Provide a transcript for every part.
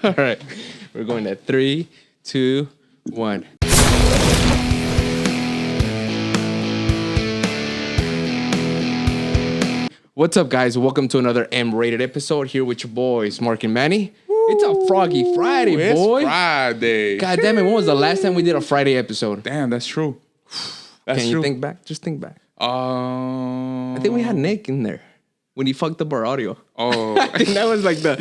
All right. We're going at 3, 2, 1. What's up, guys? Welcome to another M-rated episode here with your boys, Mark and Manny. Woo! It's a Froggy Friday, boy. It's Friday. God damn it. When was the last time we did a Friday episode? Damn, that's true. Can you think back? Just think back. I think we had Nick in there when he fucked up our audio. Oh. I think that was like I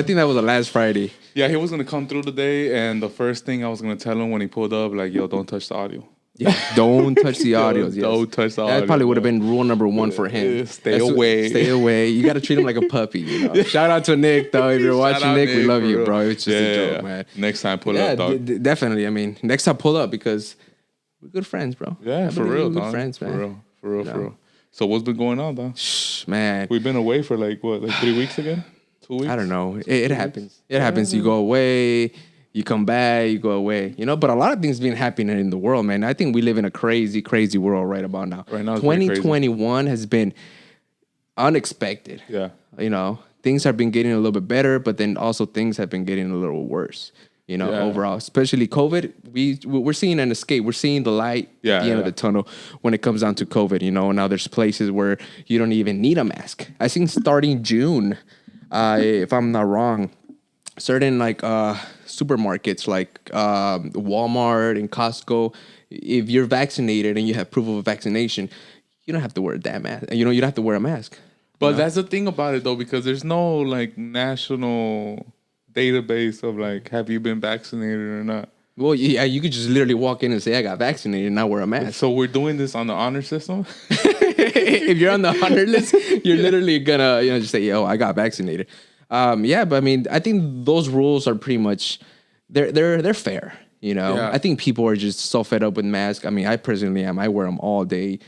think that was the last Friday. Yeah, he was going to come through today, and the first thing I was going to tell him when he pulled up, like, yo, don't touch the audio. Yeah, don't touch the audio. Yes. Don't touch the audio. That probably would have been rule number 1 for him. Stay away. Stay away. You got to treat him like a puppy. You know? Shout out to Nick, though. If you're watching, Nick, we love you, bro. It's just a joke, man. Next time, pull up, dog. Definitely. I mean, next time, pull up because we're good friends, bro. Yeah, for real, we're dog. Good friends, man. For real. So what's been going on, dog? Man. We've been away for like 3 weeks again? 2 weeks? I don't know. It happens. It happens. You go away. You come back, you go away, but a lot of things been happening in the world, man. I think we live in a crazy, crazy world right about now. Right now, 2021 has been unexpected. Yeah. Things have been getting a little bit better, but then also things have been getting a little worse, overall. Especially COVID, we're seeing an escape. We're seeing the light at the end of the tunnel when it comes down to COVID, Now there's places where you don't even need a mask. I think starting June, if I'm not wrong, certain supermarkets like Walmart and Costco, if you're vaccinated and you have proof of vaccination, you don't have to wear that mask. You don't have to wear a mask. But that's the thing about it, though, because there's no national database of have you been vaccinated or not. Well, yeah, you could just literally walk in and say I got vaccinated and not wear a mask. So we're doing this on the honor system. If you're on the honor list, you're literally gonna just say, "Yo, I got vaccinated." But I mean, I think those rules are pretty much they're fair. Yeah. I think people are just so fed up with masks. I mean, I personally am. I wear them all day.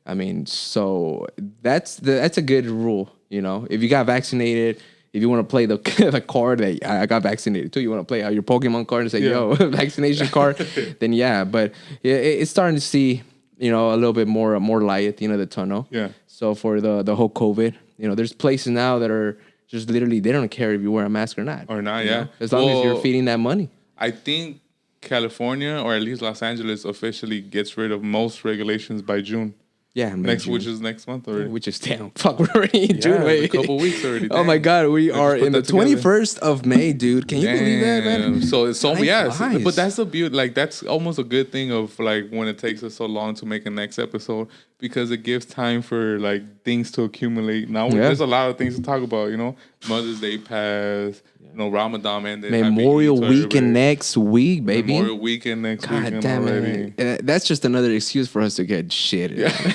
I mean, so that's a good rule. If you got vaccinated, if you want to play the card that I got vaccinated too, you want to play your Pokemon card and say, "Yo, vaccination card," then yeah. But it's starting to see a little bit more light at the end of the tunnel. Yeah. So for the whole COVID, there's places now that are just literally, they don't care if you wear a mask or not. Or not, yeah. As long as you're feeding that money. I think California, or at least Los Angeles, officially gets rid of most regulations by June. Yeah. Which is next month already. Which is, damn, fuck, we're already in June. A couple weeks already. Oh my God, we are in the 21st of May, dude. Can you believe that, man? But that's a beauty. That's almost a good thing of when it takes us so long to make a next episode, because it gives time for things to accumulate. Now there's a lot of things to talk about. Mother's Day passed. Ramadan ended. Memorial Weekend next week, baby. Memorial Weekend next week. God damn it. That's just another excuse for us to get shit. Yeah.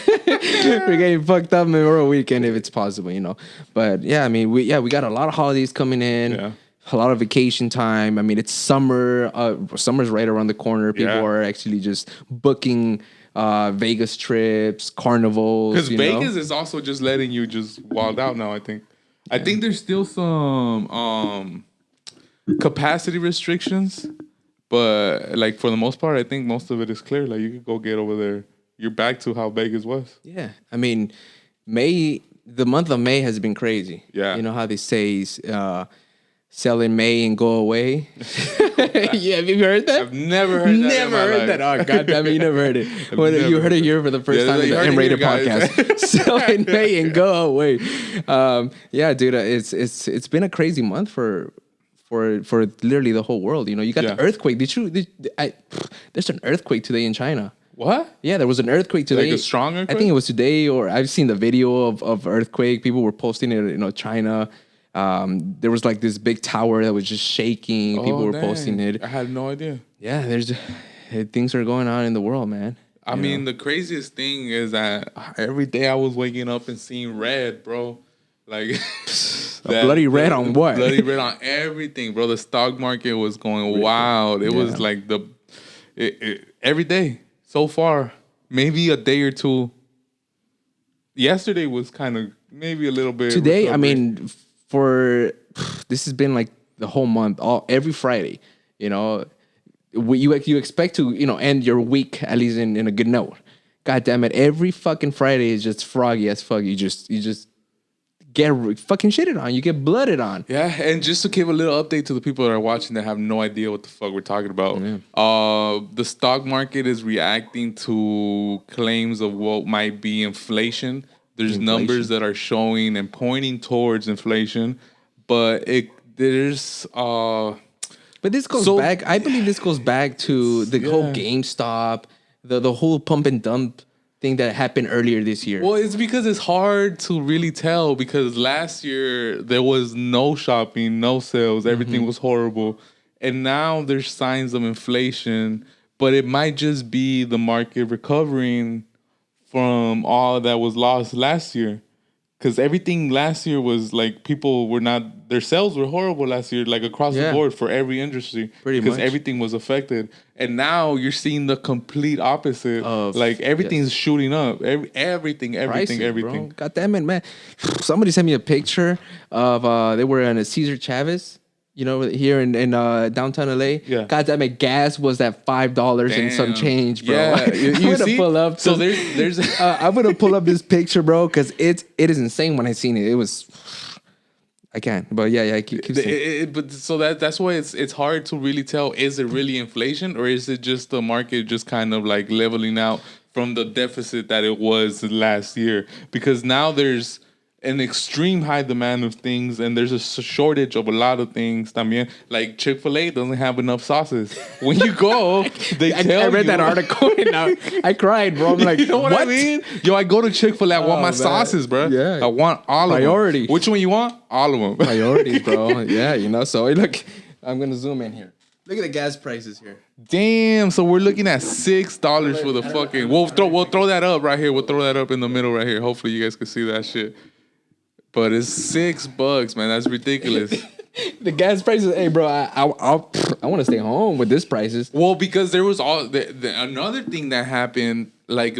We're getting fucked up Memorial Weekend if it's possible, But yeah, I mean, we got a lot of holidays coming in. Yeah. A lot of vacation time. I mean, it's summer. Summer's right around the corner. People are actually just booking Vegas trips, carnivals. Because Vegas is also just letting you just wild out now, I think. I think there's still some capacity restrictions, but for the most part, I think most of it is clear. You could go get over there. You're back to how Vegas was. Yeah. I mean, the month of May has been crazy. Yeah. You know how they say, sell in May and go away. Yeah, have you heard that? I've never heard that. Never heard that. Oh, God damn it, you never heard it. You heard it here for the first time in the M-rated podcast. Sell in May and go away. Yeah, dude, it's been a crazy month for literally the whole world. You got the earthquake. There's an earthquake today in China. What? Yeah, there was an earthquake today. A strong earthquake? I think it was today, or I've seen the video of earthquake. People were posting it, China. There was this big tower that was just shaking. People were posting it. I had no idea. Yeah, things are going on in the world, man. I mean, the craziest thing is that every day I was waking up and seeing red, bro. Bloody red on what? Bloody red on everything, bro. The stock market was going wild. It was every day so far, maybe a day or two. Yesterday was kind of maybe a little bit. Today, I mean, this has been the whole month, every Friday, you expect to, end your week at least in a good note. God damn it. Every fucking Friday is just froggy as fuck. You just get fucking shitted on. You get blooded on. Yeah, and just to give a little update to the people that are watching that have no idea what the fuck we're talking about, the stock market is reacting to claims of what might be inflation. There's numbers that are showing and pointing towards inflation, but there's But this goes back. I believe this goes back to the whole GameStop, the whole pump and dump thing that happened earlier this year. Well, it's because it's hard to really tell because last year there was no shopping, no sales, everything was horrible. And now there's signs of inflation, but it might just be the market recovering from all that was lost last year. Because everything last year was like people were not, their sales were horrible last year, like across the board for every industry. Because everything was affected. And now you're seeing the complete opposite. Like everything's shooting up. Everything. Bro. God damn it, man. Somebody sent me a picture of, they were in a Cesar Chavez. You know, here in downtown LA, God damn it, gas was at $5 and some change, bro. Yeah, you see? Pull up. So there's I'm gonna pull up this picture, bro, because it is insane. When I seen it, it was I can't, but yeah, keep saying. But so that's why it's hard to really tell. Is it really inflation or is it just the market just kind of like leveling out from the deficit that it was last year? Because now there's an extreme high demand of things, and there's a shortage of a lot of things. También, like Chick-fil-A doesn't have enough sauces. When you go, I read that article and I cried, bro. I'm like, you know what I mean? Yo, I go to Chick-fil-A. I want my sauces, bro. Yeah, I want all of them. Priority. Which one you want? All of them. Priorities, bro. Yeah, you know. So look, I'm gonna zoom in here. Look at the gas prices here. Damn, so we're looking at $6 for the fucking. We'll throw that up right here. We'll throw that up in the middle right here. Hopefully you guys can see that shit. But it's $6, man. That's ridiculous. The gas prices, hey, bro. I want to stay home with this prices. Well, because there was another thing that happened like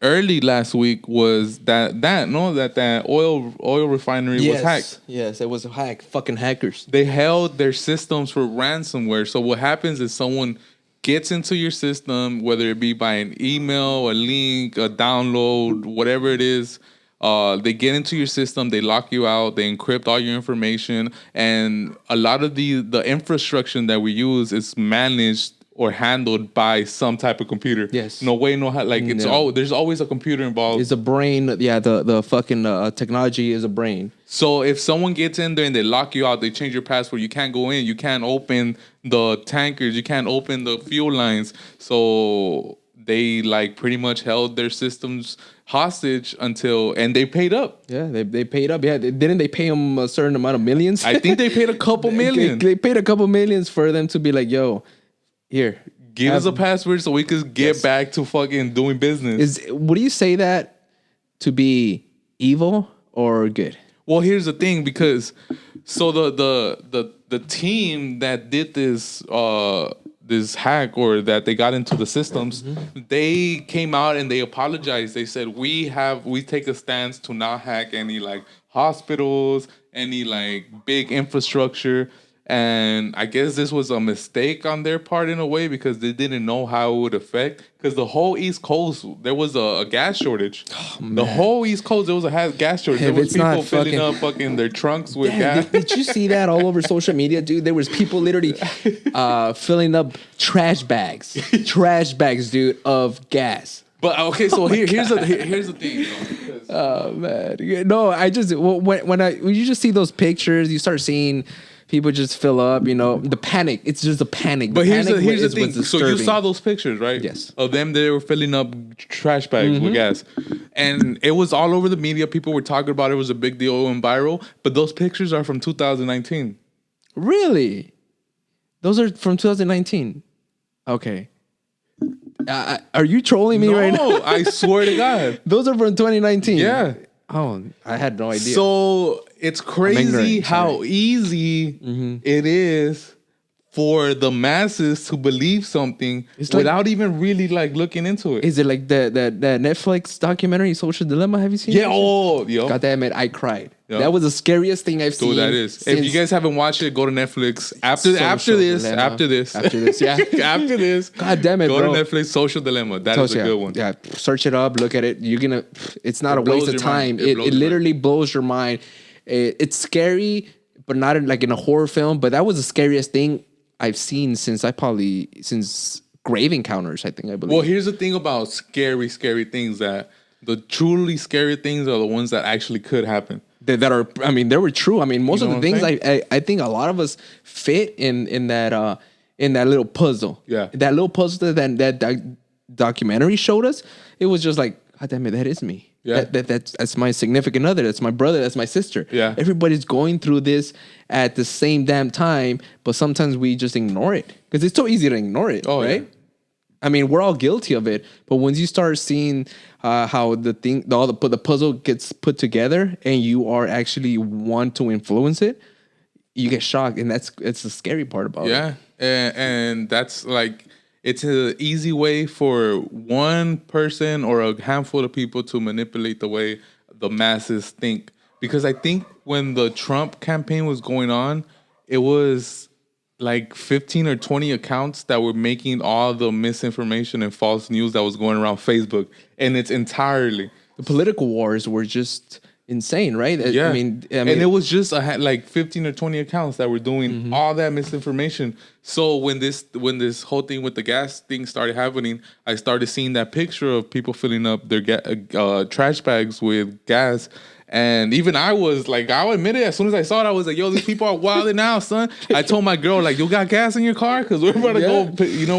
early last week was that oil refinery was hacked. Yes, it was a hack. Fucking hackers. They held their systems for ransomware. So what happens is someone gets into your system, whether it be by an email, a link, a download, whatever it is. They get into your system, they lock you out, they encrypt all your information, and a lot of the infrastructure that we use is managed or handled by some type of computer. Yes. No way, no how. Like there's always a computer involved. It's a brain. Yeah, the fucking technology is a brain. So if someone gets in there and they lock you out, they change your password, you can't go in, you can't open the tankers, you can't open the fuel lines. So they like pretty much held their systems hostage and they paid up. Yeah, they paid up. Yeah, didn't they pay them a certain amount of millions? I think they paid a couple million. They paid a couple millions for them to be like, yo, here, give us a password so we could get back to fucking doing business. Would you say that to be evil or good? Well, here's the thing, because so the team that did this hack or that they got into the systems, they came out and they apologized. They said, we take a stance to not hack any like hospitals, any like big infrastructure. And I guess this was a mistake on their part in a way because they didn't know how it would affect. Because the whole East Coast, there was a gas shortage. Oh, the whole East Coast, there was a gas shortage. There was people filling up fucking their trunks with gas. Did you see that all over social media, dude? There was people literally filling up trash bags, dude, of gas. But okay, so here's the thing. Oh man, no, when you just see those pictures, you start seeing people just fill up, you know, the panic. It's just a panic. But here's the thing. So you saw those pictures, right? Yes. Of them, they were filling up trash bags with gas. And it was all over the media. People were talking about it. It was a big deal and viral. But those pictures are from 2019. Really? Those are from 2019? Okay. Are you trolling me right now? No, I swear to God. Those are from 2019? Yeah. Oh, I had no idea. So it's crazy how easy it is for the masses to believe something without even really like looking into it. Is it like the Netflix documentary Social Dilemma? Have you seen? Yeah. Oh, yo. God damn it, I cried. Yep. That was the scariest thing I've seen. That is. If you guys haven't watched it, go to Netflix after this. Yeah. After this. God damn it, go bro. to Netflix. Social Dilemma. That is a good one. Yeah, search it up. Look at it. You're gonna. It's not a waste of time. It literally blows your mind. It's scary, but not like in a horror film. But that was the scariest thing I've seen since Grave Encounters. I believe. Well, here's the thing about scary things, that the truly scary things are the ones that actually could happen. That are, I mean, they were true. I mean, most of the things I think a lot of us fit in that little puzzle. Yeah. That little puzzle that documentary showed us. It was just like, God damn it, that is me. Yeah. That's my significant other. That's my brother. That's my sister. Yeah. Everybody's going through this at the same damn time, but sometimes we just ignore it because it's so easy to ignore it. Oh, right. Yeah. I mean, we're all guilty of it, but once you start seeing how the puzzle gets put together, and you are actually want to influence it, you get shocked, and it's the scary part about it. Yeah, and that's like, it's an easy way for one person or a handful of people to manipulate the way the masses think. Because I think when the Trump campaign was going on, it was like 15 or 20 accounts that were making all the misinformation and false news that was going around Facebook. And it's entirely... The political wars were just insane, right? Yeah. I mean, and it was just like 15 or 20 accounts that were doing all that misinformation. So when this whole thing with the gas thing started happening, I started seeing that picture of people filling up their trash bags with gas. And even I was like, I'll admit it, as soon as I saw it, I was like, yo, these people are wilding out, son. I told my girl, like, you got gas in your car? Because we're about to go,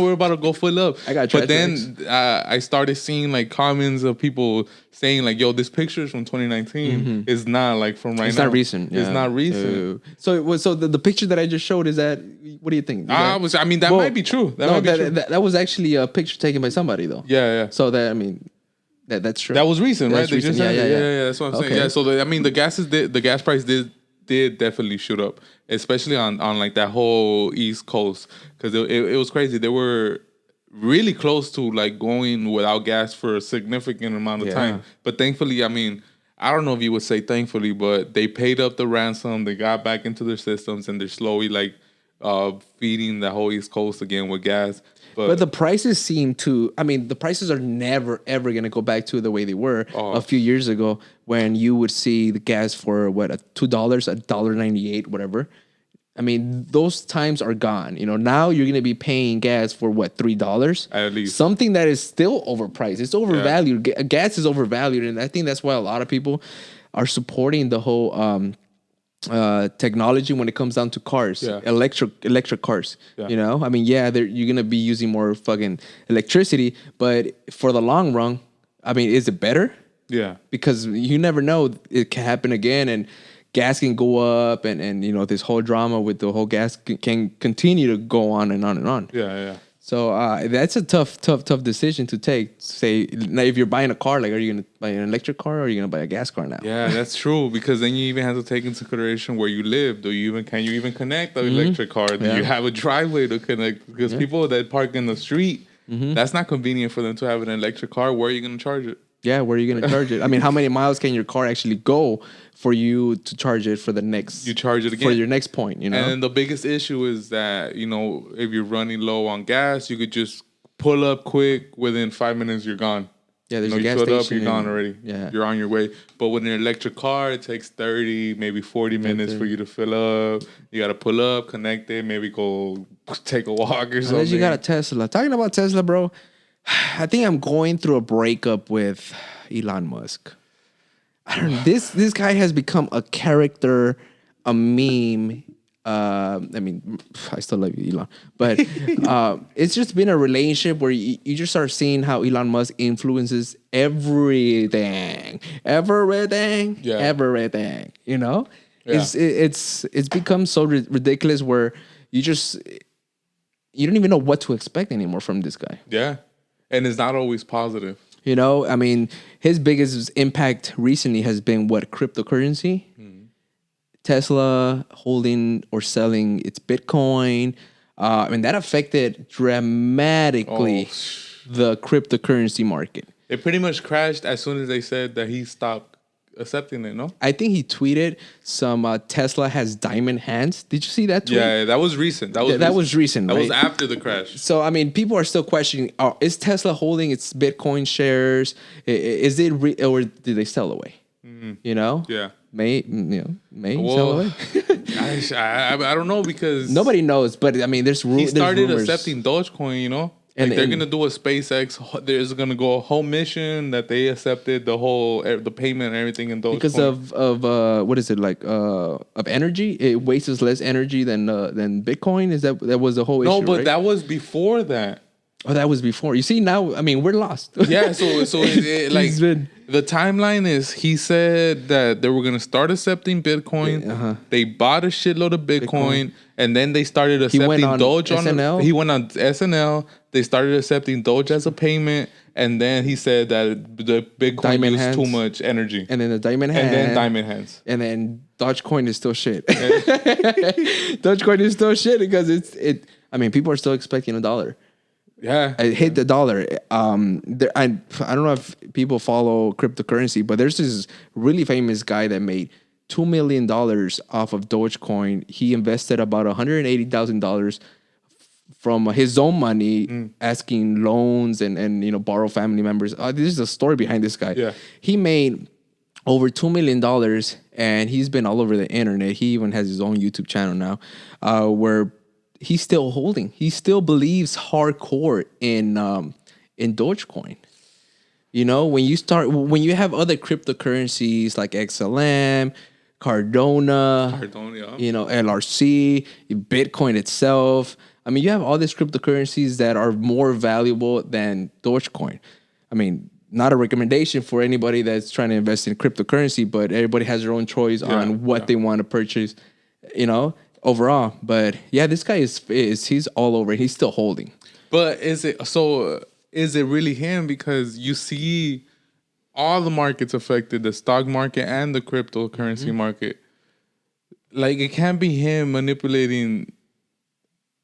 we're about to go fill up. I got trash But then I started seeing like comments of people saying like, yo, this picture is from 2019. It's not like from right now. It's not recent. It's not recent. So the picture that I just showed, is that, what do you think? That might be true. That was actually a picture taken by somebody though. Yeah. So that, I mean... That's true. That was recent, right? Recent. Yeah. That's what I'm saying. Yeah. So the gas price did definitely shoot up, especially on like that whole East Coast, because it was crazy. They were really close to like going without gas for a significant amount of time. But thankfully, I mean, I don't know if you would say thankfully, but they paid up the ransom. They got back into their systems, and they're slowly like feeding the whole East Coast again with gas. But the prices seem to, I mean, the prices are never, ever going to go back to the way they were a few years ago, when you would see the gas for, $2, $1.98, whatever. I mean, those times are gone. You know, now you're going to be paying gas for, $3? At least. Something that is still overpriced. It's overvalued. Yeah. Gas is overvalued. And I think that's why a lot of people are supporting the whole... technology when it comes down to cars, electric cars. You know, I mean, you're gonna be using more fucking electricity, but for the long run, I mean, is it better? Yeah, because you never know, it can happen again, and gas can go up, and you know, this whole drama with the whole gas can continue to go on and on and on. Yeah. So that's a tough decision to take. Say, now, if you're buying a car, like, are you going to buy an electric car, or are you going to buy a gas car now? Yeah, that's true. Because then you even have to take into consideration where you live. Can you even connect an electric car? Do you have a driveway to connect? Because people that park in the street, that's not convenient for them to have an electric car. Where are you going to charge it? Yeah, where are you going to charge it? I mean, how many miles can your car actually go for you to charge it for the next... You charge it again. For your next point, you know? And the biggest issue is that, you know, if you're running low on gas, you could just pull up quick. Within 5 minutes, you're gone. Yeah, there's a gas station. You station. You're gone already. Yeah. You're on your way. But with an electric car, it takes 30, maybe 40 minutes for you to fill up. You got to pull up, connect it, maybe go take a walk or something. Unless you got a Tesla. Talking about Tesla, bro, I think I'm going through a breakup with Elon Musk. I don't know. This guy has become a character, a meme. I mean, I still love you, Elon, but it's just been a relationship where you just start seeing how Elon Musk influences everything. You know, it's become so ridiculous where you don't even know what to expect anymore from this guy. Yeah, and it's not always positive. You know, I mean, his biggest impact recently has been cryptocurrency. Tesla holding or selling its Bitcoin. And that affected dramatically the cryptocurrency market. It pretty much crashed as soon as they said that he stopped accepting it, no? I think he tweeted some Tesla has diamond hands. Did you see that tweet? Yeah, that was recent. That was recent. That was after the crash. So, I mean, people are still questioning, is Tesla holding its Bitcoin shares? Is it or did they sell away? Mm-hmm. You know? Yeah. May sell away. I don't know because... Nobody knows, but I mean, there's rumors. He started accepting Dogecoin, you know? And they're gonna do a SpaceX. There's gonna go a whole mission that they accepted the payment and everything in Dogecoin because of what is it like of energy? It wastes less energy than Bitcoin. Is that was the whole issue? No, but right? that was before that. Oh, that was before. You see now, I mean, we're lost. Yeah, so like the timeline is he said that they were gonna start accepting Bitcoin. Uh-huh. They bought a shitload of Bitcoin. And then they started accepting Doge on SNL. He went on SNL. They started accepting Doge as a payment, and then he said that the Bitcoin used too much energy. And then the diamond hands. And then diamond hands. And then Dogecoin is still shit. Dogecoin is still shit because it. I mean, people are still expecting $1. Yeah, it hit the dollar. I don't know if people follow cryptocurrency, but there's this really famous guy that made $2 million off of Dogecoin. He invested about $180,000 from his own money, asking loans and borrow family members. This is the story behind this guy. Yeah. He made over $2 million, and he's been all over the internet. He even has his own YouTube channel now, where he's still holding. He still believes hardcore in Dogecoin. You know, when you have other cryptocurrencies like XLM, Cardona, LRC, Bitcoin itself. I mean, you have all these cryptocurrencies that are more valuable than Dogecoin. I mean, not a recommendation for anybody that's trying to invest in cryptocurrency, but everybody has their own choice on what they want to purchase, overall. But yeah, this guy he's all over. He's still holding. But is it really him? Because you see all the markets affected, the stock market and the cryptocurrency market. Like, it can't be him manipulating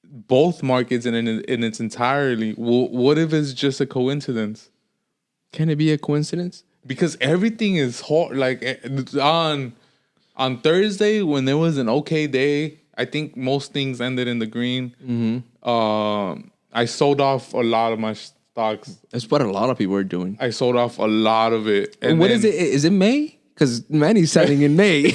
both markets in its entirely. What if it's just a coincidence? Can it be a coincidence? Because everything is hard. Like, on Thursday, when there was an okay day, I think most things ended in the green. Mm-hmm. I sold off a lot of my stocks. That's what a lot of people are doing. I sold off a lot of it. And what is it? Is it May? Because Manny's selling in May.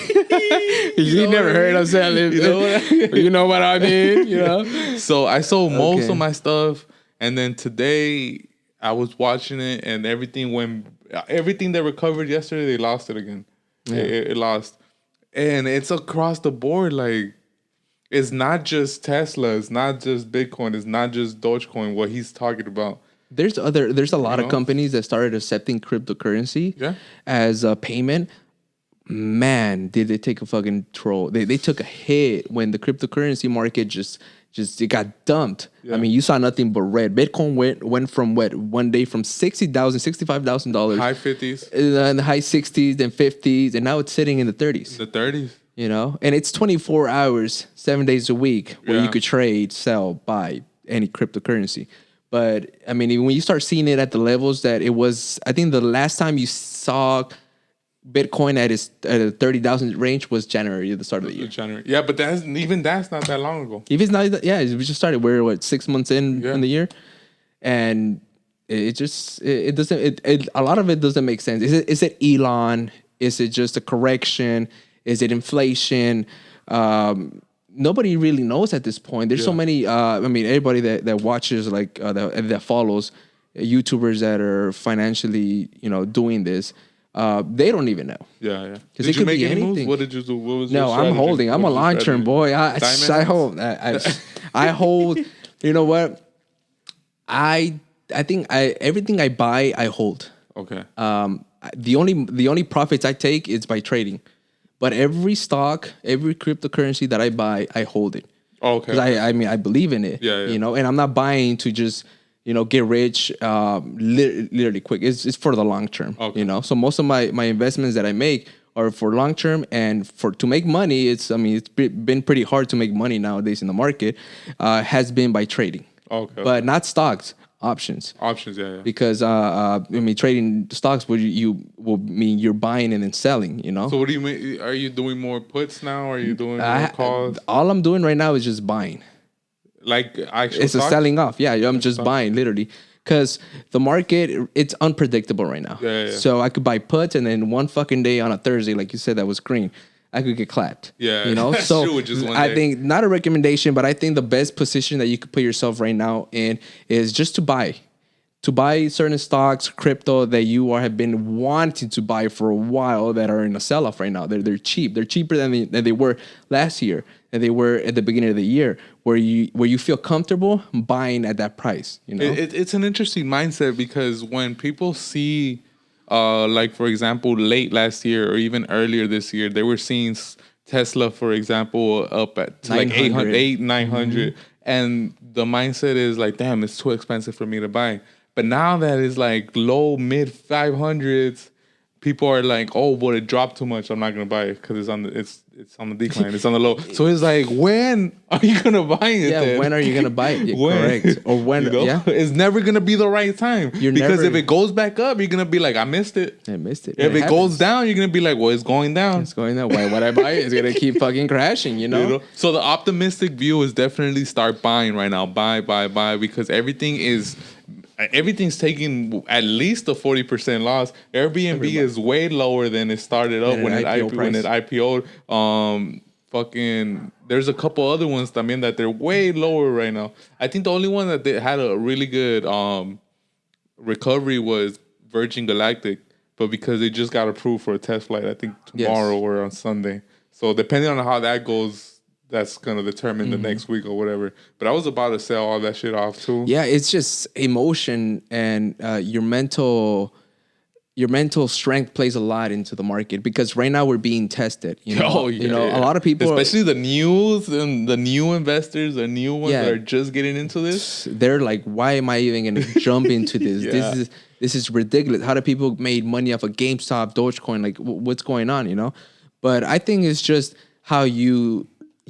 You never heard of selling. You know what I mean? So I sold most of my stuff. And then today I was watching it and everything that recovered yesterday, they lost it again. Yeah. It lost. And it's across the board. Like, it's not just Tesla. It's not just Bitcoin. It's not just Dogecoin, what he's talking about. There's a lot of companies that started accepting cryptocurrency as a payment. Man, did they take a fucking troll. They took a hit when the cryptocurrency market just it got dumped. Yeah. I mean, you saw nothing but red. Bitcoin went from one day from $60,000, $65,000. High 50s. In the high 60s, then 50s, and now it's sitting in the 30s. The 30s. And it's 24 hours, 7 days a week where you could trade, sell, buy any cryptocurrency. But I mean, when you start seeing it at the levels that it was, I think the last time you saw Bitcoin at a 30,000 range was January, the start of the year. January. Yeah, but that's not that long ago. If it's not, we just started. We're 6 months in the year, and it doesn't. A lot of it doesn't make sense. Is it Elon? Is it just a correction? Is it inflation? Nobody really knows at this point. There's so many. I mean, everybody that watches, like that follows YouTubers that are financially, doing this. They don't even know. Yeah. Did you make any moves? What did you do? What was no, I'm holding. I'm a long-term boy. I hold. I hold. You know what? I think everything I buy, I hold. Okay. The only profits I take is by trading. But every stock, every cryptocurrency that I buy, I hold it. Oh, okay. Because I mean, I believe in it. Yeah. And I'm not buying to just, get rich literally quick. It's for the long term. Okay. So most of my investments that I make or for long term, and to make money, it's been pretty hard to make money nowadays in the market. Has been by trading, but not stocks, options. Yeah. Because trading stocks will mean you're buying and then selling. So what do you mean? Are you doing more puts now? Are you doing more calls? All I'm doing right now is just buying. Like actual it's stocks? A selling off. Yeah, I'm just buying literally. Because the market, it's unpredictable right now. Yeah. So I could buy puts, and then one fucking day on a Thursday, like you said, that was green, I could get clapped. Yeah, you know. That's so true, just one I day. think not a recommendation, but I think the best position that you could put yourself right now in is just to buy certain stocks, crypto that you have been wanting to buy for a while that are in a sell-off right now. They're cheap. They're cheaper than they were last year, and they were at the beginning of the year, where you feel comfortable buying at that price. You know, it's an interesting mindset, because when people see, like for example, late last year or even earlier this year, they were seeing Tesla, for example, up at like 800, 900, and the mindset is like, damn, it's too expensive for me to buy. But now that it's like low, mid 500s, people are like, oh, but it dropped too much, I'm not gonna buy it because it's on the decline, it's on the low. So it's like, when are you gonna buy it? Yeah, then? when are you gonna buy it? Correct. Or when? You know? Yeah, it's never gonna be the right time, because if it goes back up, you're gonna be like, I missed it. If it goes down, you're gonna be like, well, it's going down. It's going down. Why would I buy it? It's gonna keep fucking crashing. You know? So the optimistic view is definitely start buying right now. Buy, because everything's taking at least a 40% loss. Airbnb is way lower than it started up when it IPO'd. There's a couple other ones that they're way lower right now. I think the only one that they had a really good recovery was Virgin Galactic, but because they just got approved for a test flight, I think tomorrow or on Sunday. So depending on how that goes, that's going to determine the next week or whatever. But I was about to sell all that shit off too. Yeah, it's just emotion, and your mental strength plays a lot into the market, because right now we're being tested. You know, a lot of people, especially the news and the new investors, the new ones that are just getting into this. They're like, why am I even going to jump into this? This is ridiculous. How do people made money off of GameStop, Dogecoin? Like, what's going on? You know, but I think it's just how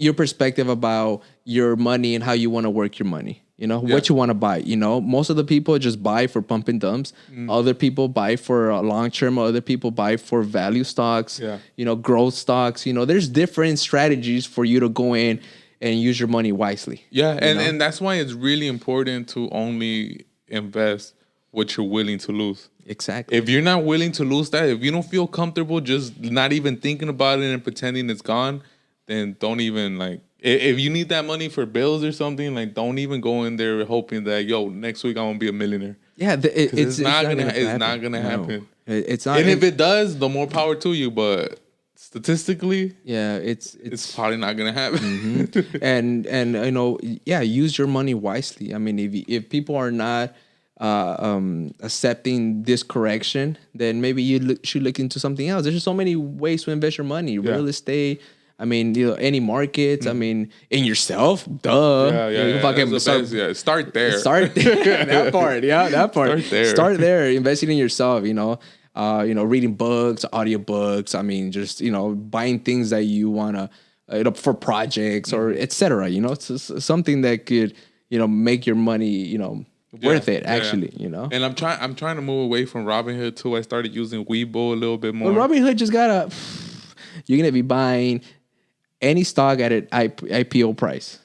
your perspective about your money and how you want to work your money. You know, what you want to buy. You know, most of the people just buy for pump and dumps. Other people buy for long term. Other people buy for value stocks. You know, growth stocks. You know, there's different strategies for you to go in and use your money wisely. And that's why it's really important to only invest what you're willing to lose. Exactly. If you're not willing to lose that, if you don't feel comfortable just not even thinking about it and pretending it's gone, then don't even if you need that money for bills or something, don't even go in there hoping that, next week I won't be a millionaire. Yeah, it's not gonna happen. It's not. And if it does, the more power to you. But statistically, it's probably not gonna happen. And you know, use your money wisely. I mean, if people are not accepting this correction, then maybe you should look into something else. There's just so many ways to invest your money. Real estate. I mean, any markets. I mean, in yourself. Duh. Start there. Start that part. Yeah, that part. Start there. Investing in yourself. You know, reading books, audiobooks. I mean, just buying things that you wanna for projects or etc. You know, it's something that could make your money worth it actually. You know. And I'm trying to move away from Robinhood too. I started using Weibo a little bit more. Well, Robinhood just gotta. You're gonna be buying any stock at an IPO price.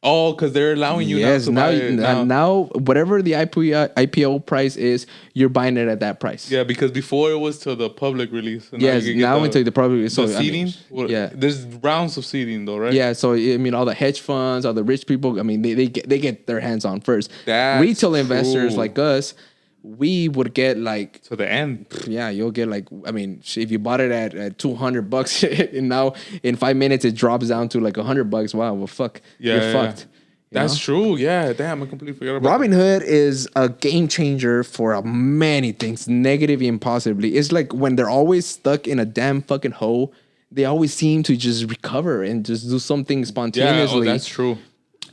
Oh, because they're allowing you now to buy it now, whatever the IPO price is, you're buying it at that price. Yeah, because before it was to the public release. Now into the public release. So seeding? There's rounds of seeding though, right? Yeah, so I mean, all the hedge funds, all the rich people, I mean, they get their hands on first. That's retail investors like us, we would get to the end. Yeah, you'll get I mean, if you bought it at $200 and now in 5 minutes it drops down to $100. Wow, well, fuck. You're fucked. That's true. Yeah, damn, I completely forgot about Robinhood is a game changer for many things, negative and positively. It's like when they're always stuck in a damn fucking hole, they always seem to just recover and just do something spontaneously. Yeah, that's true.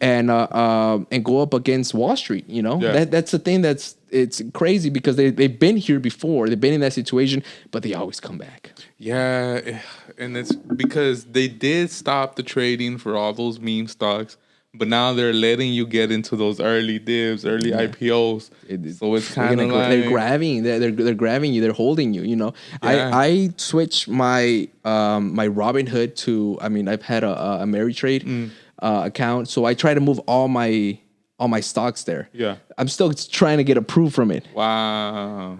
and go up against Wall Street. You know, that's the thing it's crazy because they've been here before. They've been in that situation, but they always come back. Yeah, and it's because they did stop the trading for all those meme stocks, but now they're letting you get into those early divs, early IPOs. So it's kind of like they're grabbing, they're grabbing you, they're holding you. You know, I switched my my Robinhood to. I mean, I've had a Ameritrade account, so I try to move all my stocks there. Yeah, I'm still trying to get approved from it. Wow.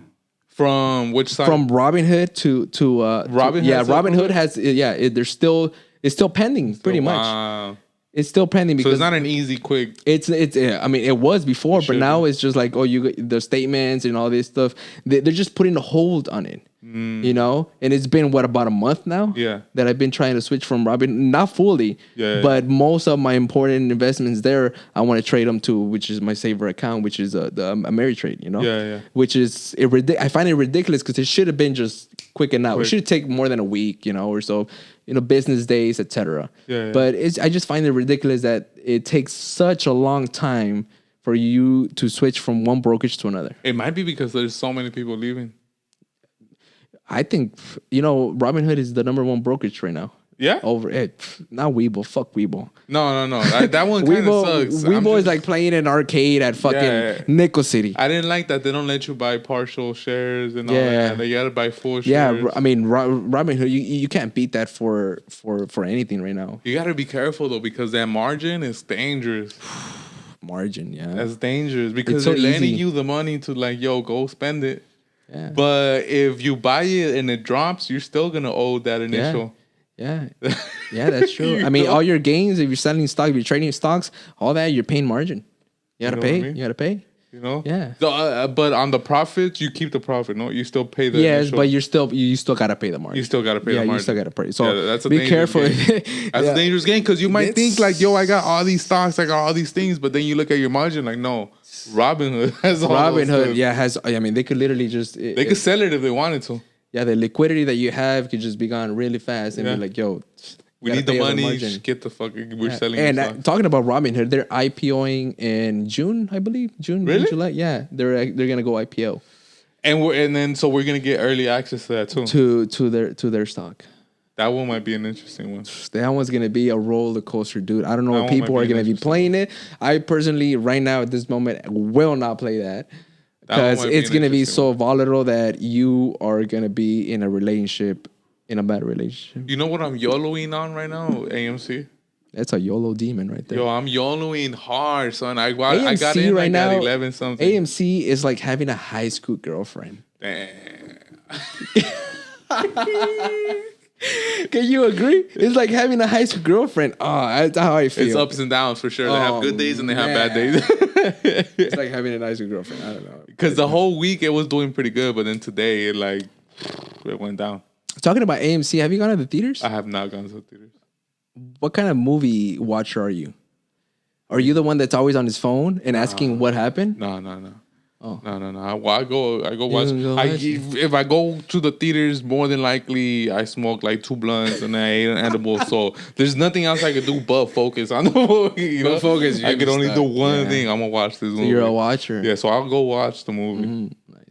From which side? From Robinhood to Robinhood. Yeah, Robinhood has it's still pending pretty much. Wow. It's still pending because so it's not an easy quick. It's I mean it was before, but now it's just like the statements and all this stuff. They're just putting a hold on it. You know, and it's been about a month now. Yeah, that I've been trying to switch from Robin, not fully. But most of my important investments there, I want to trade them to, which is my saver account, which is the Ameritrade. You know, which is I find it ridiculous because it should have been just quick and out. It should take more than a week, you know, or so. You know, business days, etc. But I just find it ridiculous that it takes such a long time for you to switch from one brokerage to another. It might be because there's so many people leaving. I think, you know, Robinhood is the number 1 brokerage right now. Yeah? Over it. Not Webull. Fuck Webull. No. That one kind of sucks. Webull is like playing an arcade at fucking Nickel City. I didn't like that they don't let you buy partial shares and all that. They gotta buy full shares. Yeah, I mean, Robinhood, you can't beat that for anything right now. You gotta be careful though because that margin is dangerous. Margin, yeah. That's dangerous because they're lending you the money to like, yo, go spend it. Yeah. But if you buy it and it drops, you're still gonna owe that initial. Yeah, that's true. I mean, all your gains, if you're selling stock, if you're trading stocks, all that, you're paying margin. You gotta pay. You gotta pay. You know. Yeah. So, but on the profits, you keep the profit. No, you still pay the. Yes, initial. But you still gotta pay the margin. You still gotta pay the margin. You still gotta pay. So that's a be careful. That's a dangerous game because you might think like, yo, I got all these stocks, I got all these things, but then you look at your margin like, no. Robinhood has all Robinhood, has. I mean, they could literally just. They could sell it if they wanted to. Yeah, the liquidity that you have could just be gone really fast and be like, yo, we need the money. Get the fuck. We're selling. And talking about Robinhood, they're IPOing in June, I believe. Really? July. Yeah, they're gonna go IPO. And then we're gonna get early access to that too. To their stock. That one might be an interesting one. That one's going to be a roller coaster, dude. I don't know if people are going to be playing it. I personally, right now at this moment, will not play that. Because it's going to be so volatile that you are going to be in a bad relationship. You know what I'm YOLOing on right now? AMC. That's a YOLO demon right there. Yo, I'm YOLOing hard, son. I got in right now, 11 something. AMC is like having a high school girlfriend. Damn. Can you agree? It's like having a high school girlfriend. Oh, that's how I feel. It's ups and downs for sure. They have good days and they have bad days. It's like having a high school girlfriend. I don't know. Because the whole week it was doing pretty good, but then today it went down. Talking about AMC, have you gone to the theaters? I have not gone to the theaters. What kind of movie watcher are you? Are you the one that's always on his phone and asking what happened? No. Oh. No. I go watch. If I go to the theaters, more than likely I smoke like 2 blunts and I ate an edible. So there's nothing else I could do but focus on the movie. You know? Focus. I could only do one thing. I'm gonna watch this movie. You're a watcher. Yeah, so I'll go watch the movie. Mm-hmm. Nice.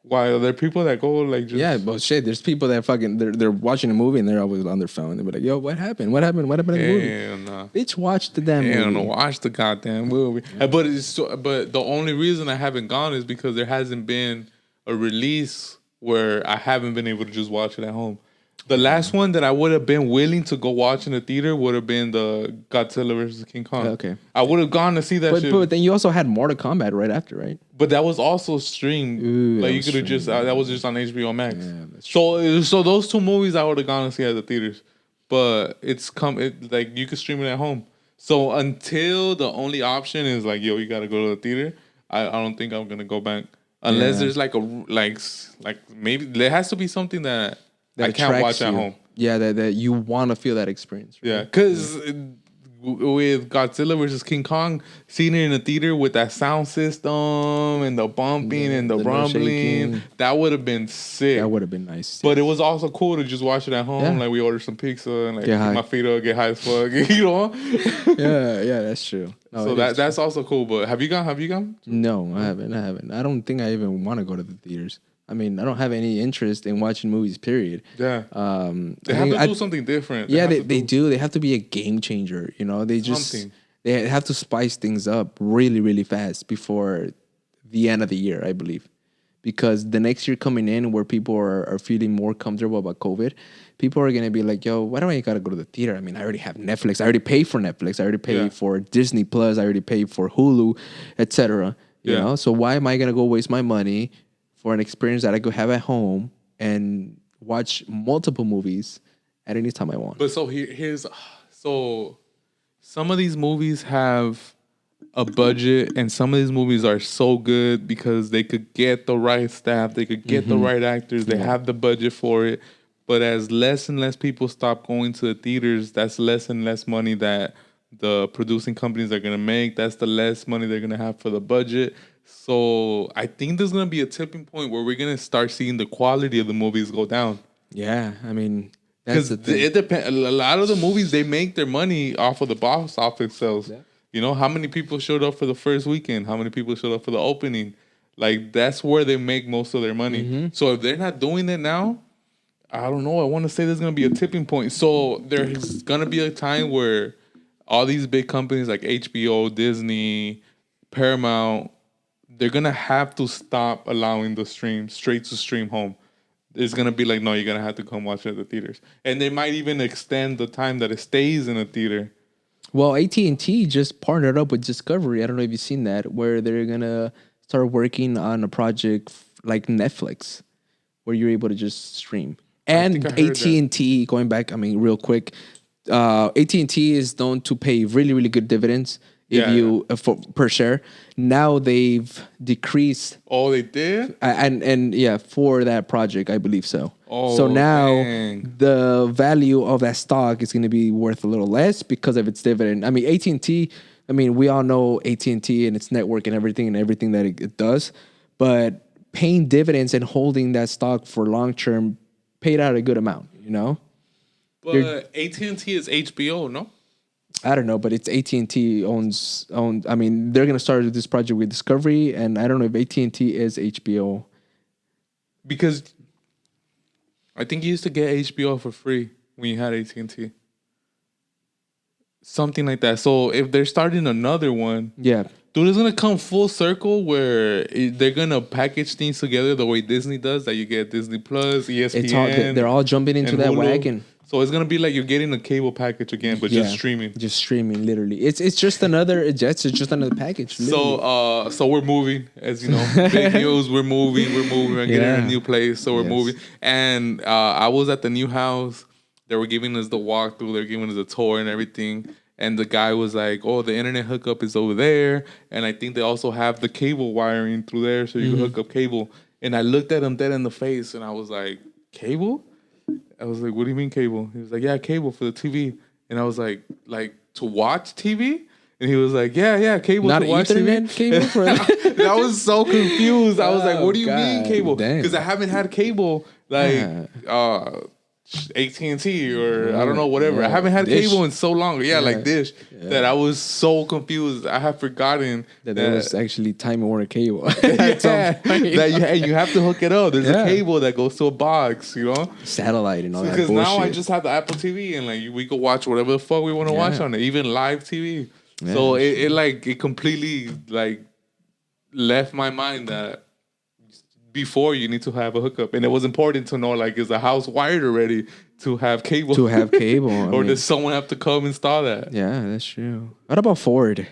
Why are there people that go like just? Yeah, but shit. There's people that fucking they're watching a movie and they're always on their phone. They're like, "Yo, what happened? What happened? What happened in the movie?" Nah. Bitch, watch the damn movie. No, watch the goddamn movie. Yeah. But the only reason I haven't gone is because there hasn't been a release where I haven't been able to just watch it at home. The last one that I would have been willing to go watch in the theater would have been the Godzilla versus King Kong. Okay. I would have gone to see that shit. But then you also had Mortal Kombat right after, right? But that was also streamed. Like you could have just that was just on HBO Max. Yeah, so those 2 movies I would have gone to see at the theaters. But like you could stream it at home. So until the only option is like, yo, you gotta go to the theater, I don't think I'm gonna go back. Unless there's like maybe there has to be something that I can't watch at home. Yeah, that you want to feel that experience. Right? Yeah, because with Godzilla versus King Kong, seeing it in a theater with that sound system and the bumping and the rumbling, that would have been sick. That would have been nice. But it was also cool to just watch it at home. Like we ordered some pizza and like keep my feet up, get high as fuck, you know? yeah, that's true. No, so that's also cool. But have you gone? No, I haven't. I don't think I even want to go to the theaters. I mean, I don't have any interest in watching movies, period. Yeah. They have to do something different. They do. They have to be a game changer. You know, they have to spice things up really, really fast before the end of the year, I believe. Because the next year coming in where people are feeling more comfortable about COVID, people are going to be like, yo, why do I got to go to the theater? I mean, I already have Netflix. I already pay for Netflix. I already pay for Disney Plus. I already pay for Hulu, etc. You know, so why am I going to go waste my money for an experience that I could have at home and watch multiple movies at any time I want? But so here's some of these movies have a budget, and some of these movies are so good because they could get the right staff, they could get the right actors, they have the budget for it. But as less and less people stop going to the theaters, that's less and less money that the producing companies are gonna make. That's the less money they're gonna have for the budget. So I think there's gonna be a tipping point where we're gonna start seeing the quality of the movies go down. Yeah, I mean, because it depends. A lot of the movies, they make their money off of the box office sales. Yeah. You know, how many people showed up for the first weekend? How many people showed up for the opening? Like, that's where they make most of their money. So if they're not doing it now, I don't know. I want to say there's going to be a tipping point. So there's going to be a time where all these big companies like HBO, Disney, Paramount, they're going to have to stop allowing the straight to stream home. It's going to be like, no, you're going to have to come watch it at the theaters. And they might even extend the time that it stays in a theater. Well, AT&T just partnered up with Discovery. I don't know if you've seen that, where they're going to start working on a project like Netflix, where you're able to just stream. And AT&T, going back, I mean, real quick, AT&T is known to pay really, really good dividends per share. Now they've decreased. Oh, they did? And for that project, I believe so. Oh, so now the value of that stock is going to be worth a little less because of its dividend. I mean, AT&T, we all know AT&T and its network and everything that it does, but paying dividends and holding that stock for long term paid out a good amount, you know? But AT&T is HBO, no? I don't know, but it's AT&T owns. I mean, they're gonna start this project with Discovery, and I don't know if AT&T is HBO. Because I think you used to get HBO for free when you had AT&T. Something like that. So if they're starting another one, dude, it's gonna come full circle where they're gonna package things together the way Disney does. That you get Disney Plus, ESPN. They're all jumping into that wagon. So it's gonna be like you're getting a cable package again, but just streaming. Just streaming, literally. It's just another package. Literally. So we're moving, as you know. Big news. We're moving. We're getting a new place. So we're moving. And I was at the new house. They were giving us the walkthrough. They were giving us a tour and everything. And the guy was like, "Oh, the internet hookup is over there, and I think they also have the cable wiring through there, so you can hook up cable." And I looked at him dead in the face, and I was like, "Cable?" I was like, "What do you mean cable?" He was like, "Yeah, cable for the TV." And I was like to watch TV? And he was like, "Yeah, cable not to watch Ethernet TV." Cable for that? I was so confused. I was like, "What do you mean cable?" Because I haven't had cable AT&T or I don't know, whatever. I haven't had Dish. Cable in so long. Like Dish. That I was so confused. I had forgotten that there was actually Time Warner cable. That you have to hook it up. There's a cable that goes to a box, you know? Satellite and all that bullshit. Because now I just have the Apple TV and like we could watch whatever the fuck we want to watch on it, even live TV. Yeah, so it completely like left my mind that before you need to have a hookup, and it was important to know like is the house wired already to have cable? Or does someone have to come install that? Yeah, that's true. What about Ford?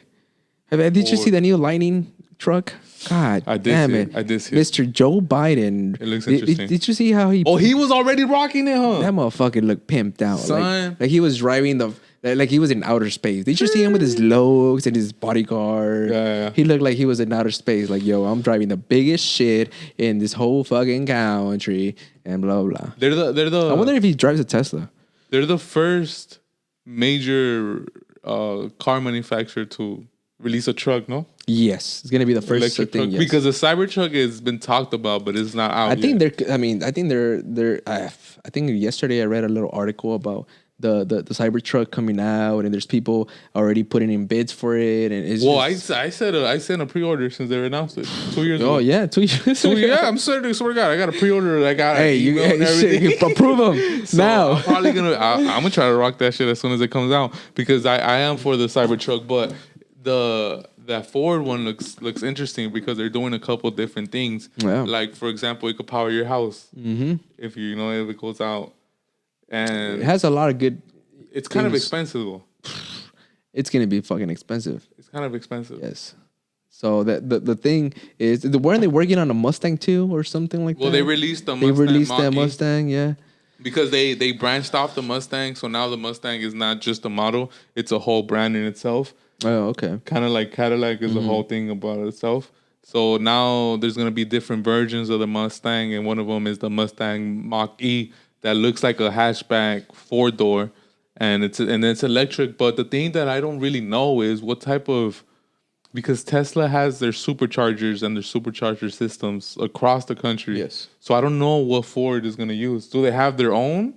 Did you see the new Lightning truck? God, I did see Mr. Joe Biden. It looks interesting. Did you see how he? Oh, he was already rocking it, huh? That motherfucker looked pimped out. Son. Like he was driving like he was in outer space. Did you see him with his looks and his bodyguard? Yeah. He looked like he was in outer space. Like, yo, I'm driving the biggest shit in this whole fucking country and blah blah. They're the. I wonder if he drives a Tesla. They're the first major car manufacturer to release a truck. No. Yes, it's gonna be the first electric thing. truck, Yes. because the Cybertruck has been talked about, but it's not out. I think yet. they're. I mean, I think they're. I think yesterday I read a little article about the Cybertruck coming out, and there's people already putting in bids for it, and it's. Well, just, I sent a pre-order since they announced it 2 years ago. Oh yeah, 2 years. Yeah, I'm swear to God, I got a pre-order. I got Hey, you and everything. shit, approve them So now. I'm gonna try to rock that shit as soon as it comes out, because I am for the Cybertruck, but that Ford one looks interesting because they're doing a couple different things. Yeah. Like, for example, it could power your house if if it goes out, and It has a lot of good. it's kind of expensive though. It's gonna be fucking expensive. It's kind of expensive. Yes. So the thing is, weren't they working on a Mustang too or something like that? Well, they released the They Mustang released Mach-E that Mustang, yeah. because they branched off the Mustang, so now the Mustang is not just a model; it's a whole brand in itself. Oh, okay. Kind of like Cadillac is the whole thing about itself. So now there's gonna be different versions of the Mustang, and one of them is the Mustang Mach-E that looks like a hatchback 4-door, and it's electric. But the thing that I don't really know is what type of, because Tesla has their superchargers and their supercharger systems across the country. Yes. So I don't know what Ford is gonna use. Do they have their own?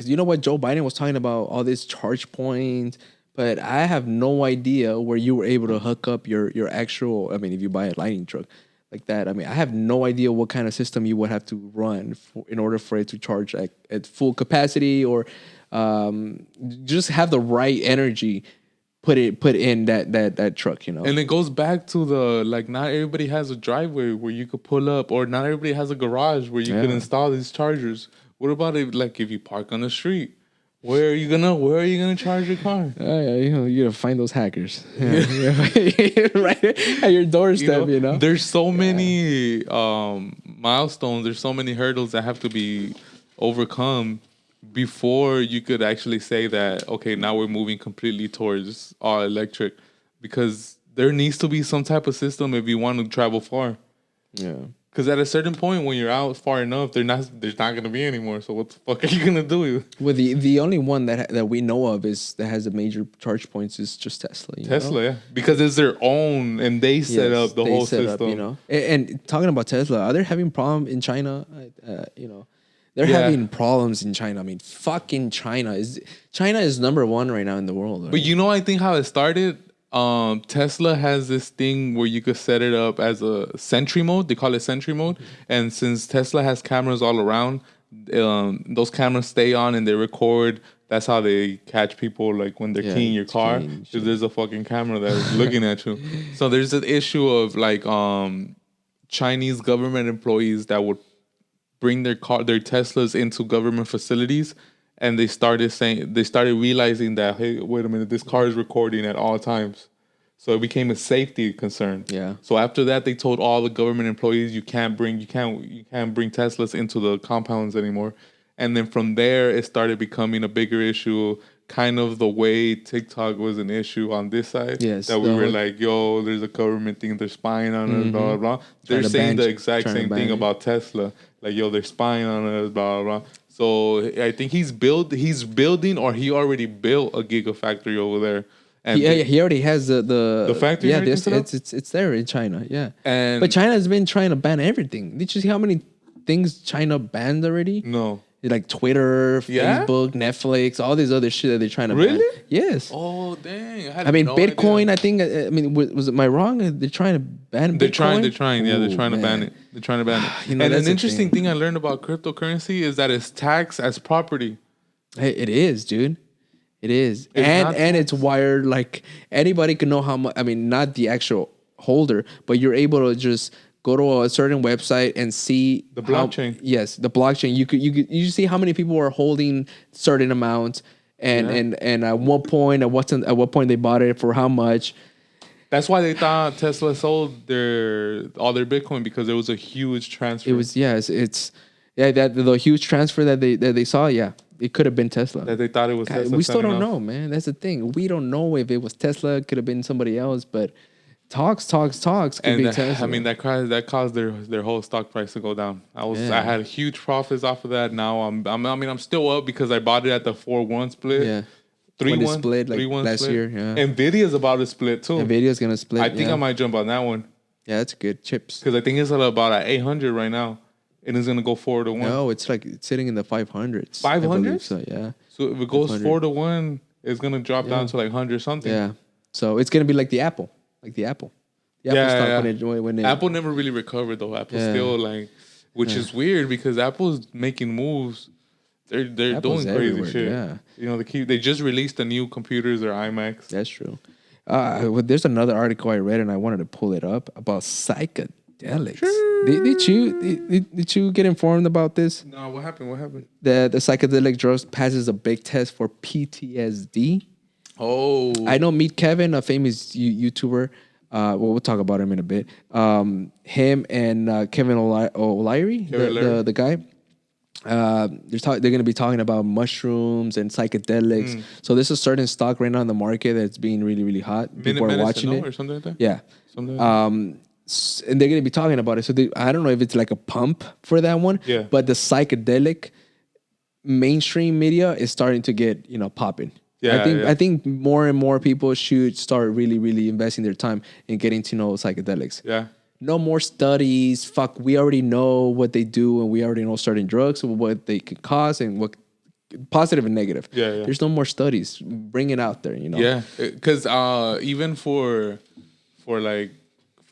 You know what, Joe Biden was talking about all these charge points, but I have no idea where you were able to hook up your actual. I mean, if you buy a lightning truck like that, I mean, I have no idea what kind of system you would have to run in order for it to charge at full capacity, or just have the right energy put in that truck, And it goes back to not everybody has a driveway where you could pull up, or not everybody has a garage where you could install these chargers. What about if you park on the street? Where are you gonna charge your car? You gotta find those hackers. Right at your doorstep, There's so many milestones, there's so many hurdles that have to be overcome before you could actually say that, okay, now we're moving completely towards all electric, because there needs to be some type of system if you want to travel far. Yeah. Because at a certain point, when you're out far enough, there's not going to be anymore. So what the fuck are you going to do? Well, the only one that we know of that has a major charge points is just Tesla. Tesla, yeah. Because it's their own, and they set up the whole system. And talking about Tesla, are they having problem in China? They're having problems in China. I mean, fucking China is number one right now in the world. Right? But I think how it started. Tesla has this thing where you could set it up as a sentry mode. They call it sentry mode. And since Tesla has cameras all around, those cameras stay on and they record. That's how they catch people, like when they're keying your car. Because there's a fucking camera that's looking at you. So there's an issue of Chinese government employees that would bring their Teslas into government facilities. And they started realizing that, hey, wait a minute, this car is recording at all times. So it became a safety concern. Yeah. So after that, they told all the government employees, you can't bring Teslas into the compounds anymore. And then from there, it started becoming a bigger issue, kind of the way TikTok was an issue on this side. Yes. That we were like, yo, there's a government thing, they're spying on us, blah, blah, blah. They're saying the exact same thing about Tesla. Like, yo, they're spying on us, blah, blah, blah. So I think he's building, or he already built a gigafactory over there. And he already has the factory. Yeah, it's there in China. Yeah, and but China has been trying to ban everything. Did you see how many things China banned already? No. Like Twitter, Facebook, Netflix, all these other shit that they're trying to ban. Really? Yes. Oh dang! I mean, Bitcoin. Idea. I think. Was it wrong? They're trying to ban Bitcoin. They're trying. Yeah, they're trying to ban it. They're trying to ban it. And an interesting thing I learned about cryptocurrency is that it's taxed as property. Hey, it is, dude. It is, and it's wired. Like anybody can know how much. I mean, not the actual holder, but you're able to just go to a certain website and see the blockchain. Yes, the blockchain. You see how many people are holding certain amounts, and at what point they bought it for how much. That's why they thought Tesla sold all their Bitcoin, because there was a huge transfer. It was that the huge transfer that they saw. Yeah, it could have been Tesla. That they thought it was Tesla. We still don't know, man. That's the thing. We don't know if it was Tesla. It could have been somebody else, but. Talks. Could be Tesla. I mean, that caused their whole stock price to go down. I had huge profits off of that. Now I'm still up because I bought it at the 4-1 split. Yeah. when it split like 3-1 last split. year. Yeah. Nvidia's about to split too. Nvidia's gonna split. I think I might jump on that one. Yeah, that's good. Chips. Because I think it's about at 800 right now. And it's gonna go 4-1. No, it's sitting in the 500s. 500? So yeah. So if it goes 4-1, it's gonna drop down to like 100 something. Yeah. So it's gonna be like the Apple. The Apple stock when it Apple never really recovered though. Apple's still like, which is weird because Apple's making moves. They're doing crazy shit. Yeah. You know, they just released the new computers, their iMacs. That's true. Well, there's another article I read and I wanted to pull it up about psychedelics. Sure. Did you get informed about this? No, what happened? The psychedelic drugs passes a big test for PTSD. Oh, I know Meet Kevin, a famous YouTuber. We'll talk about him in a bit. Him and Kevin OLeary, the guy. They're going to be talking about mushrooms and psychedelics. So there's a certain stock right now in the market that's being really, really hot. People are watching it or something like that. Yeah. And they're going to be talking about it. So I don't know if it's like a pump for that one. Yeah. But the psychedelic mainstream media is starting to get popping. Yeah, I think more and more people should start really, really investing their time in getting to know psychedelics. Yeah. No more studies. Fuck, we already know what they do, and we already know certain drugs, what they could cause, and what positive and negative. Yeah. There's no more studies. Bring it out there, Yeah, because even for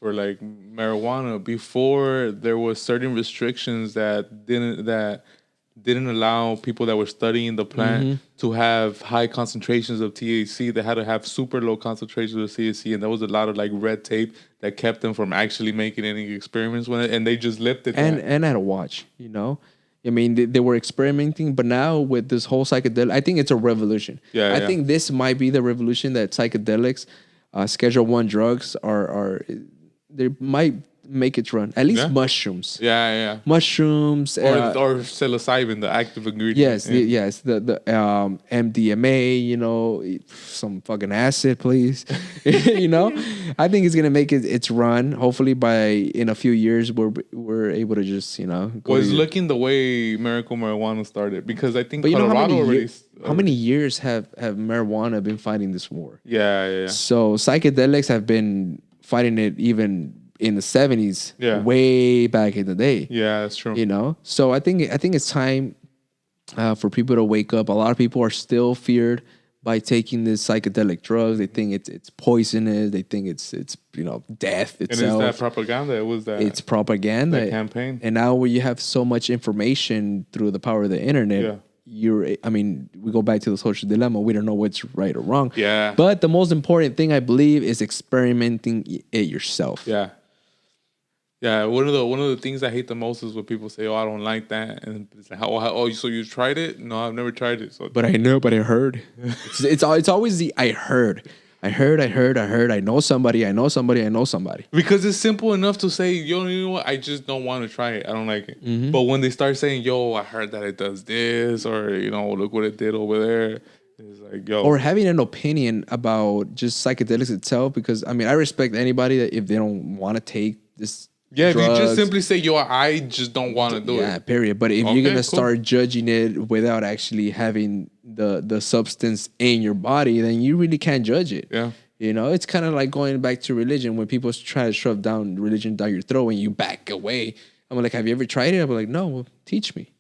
marijuana, before there was certain restrictions that didn't allow people that were studying the plant to have high concentrations of THC. They had to have super low concentrations of THC, and there was a lot of like red tape that kept them from actually making any experiments with it, and they just lifted and had to watch. I mean, they were experimenting, but now with this whole psychedelic, I think it's a revolution. I think this might be the revolution that psychedelics, Schedule 1 drugs they might make it run. At least mushrooms. Yeah. Mushrooms. Or psilocybin, the active ingredient. Yes. The MDMA, some fucking acid, please. I think it's going to make its run. Hopefully in a few years, we're able to just, it's looking the way Miracle Marijuana started. Because I think Colorado how many years have marijuana been fighting this war? Yeah. So psychedelics have been fighting it even in the 70s, way back in the day. Yeah, that's true. So I think it's time for people to wake up. A lot of people are still feared by taking this psychedelic drugs. They think it's poisonous. They think it's death itself. And it's that propaganda. It's propaganda. That campaign. And now where you have so much information through the power of the internet. We go back to the social dilemma. We don't know what's right or wrong. Yeah. But the most important thing, I believe, is experimenting it yourself. Yeah. Yeah, one of the things I hate the most is when people say, "Oh, I don't like that," and it's like, "Oh, so you tried it?" No, I've never tried it. So, but I know, but I heard. it's always the I heard. I know somebody. Because it's simple enough to say, "Yo, you know what? I just don't want to try it. I don't like it." Mm-hmm. But when they start saying, "Yo, I heard that it does this," or look what it did over there. It's like, yo. Or having an opinion about just psychedelics itself, because I respect anybody that if they don't want to take this. Yeah, if you just simply say, "Yo, I just don't want to do it." Yeah, period. But if you're gonna start judging it without actually having the substance in your body, then you really can't judge it. Yeah. It's kind of like going back to religion when people try to shove religion down your throat and you back away. I'm like, have you ever tried it? I'm like, no. Well, teach me.